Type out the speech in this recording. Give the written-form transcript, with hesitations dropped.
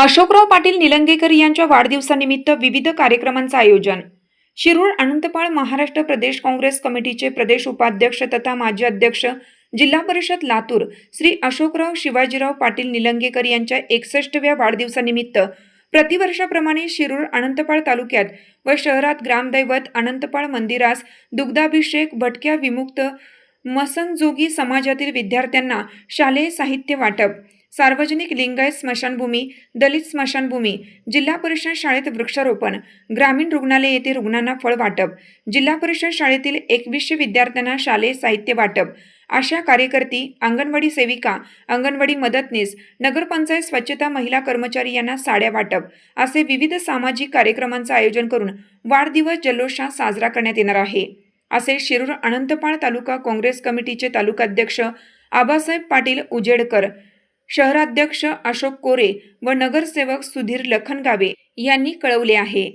अशोकराव पाटील निलंगेकर यांच्या वाढदिवसानिमित्त विविध कार्यक्रमांचं आयोजन. शिरूर अनंतपाळ महाराष्ट्र प्रदेश काँग्रेस कमिटीचे प्रदेश उपाध्यक्ष तथा माजी अध्यक्ष जिल्हा परिषद लातूर श्री अशोकराव शिवाजीराव पाटील निलंगेकर यांच्या 61व्या वाढदिवसानिमित्त प्रतिवर्षाप्रमाणे शिरूर अनंतपाळ तालुक्यात व शहरात ग्रामदैवत अनंतपाळ मंदिरास दुग्धाभिषेक, भटक्या विमुक्त मसनजोगी समाजातील विद्यार्थ्यांना शालेय साहित्य वाटप, सार्वजनिक लिंगायत स्मशानभूमी, दलित स्मशानभूमी, जिल्हा परिषद शाळेत वृक्षारोपण, ग्रामीण रुग्णालय येथे रुग्णांना फळ वाटप, जिल्हा परिषद शाळेतील 2100 विद्यार्थ्यांना शालेय साहित्य वाटप, आशा कार्यकर्ती, अंगणवाडी सेविका, अंगणवाडी मदतनीस, नगरपंचायत स्वच्छता महिला कर्मचारी यांना साड्या वाटप असे विविध सामाजिक कार्यक्रमांचे आयोजन करून वाढदिवस जल्लोषात साजरा करण्यात येणार आहे, असे शिरूर अनंतपाळ तालुका काँग्रेस कमिटीचे तालुकाध्यक्ष आबासाहेब पाटील उजेडकर, शहराध्यक्ष अशोक कोरे व नगरसेवक सुधीर लखनगावे यांनी कळवले आहे.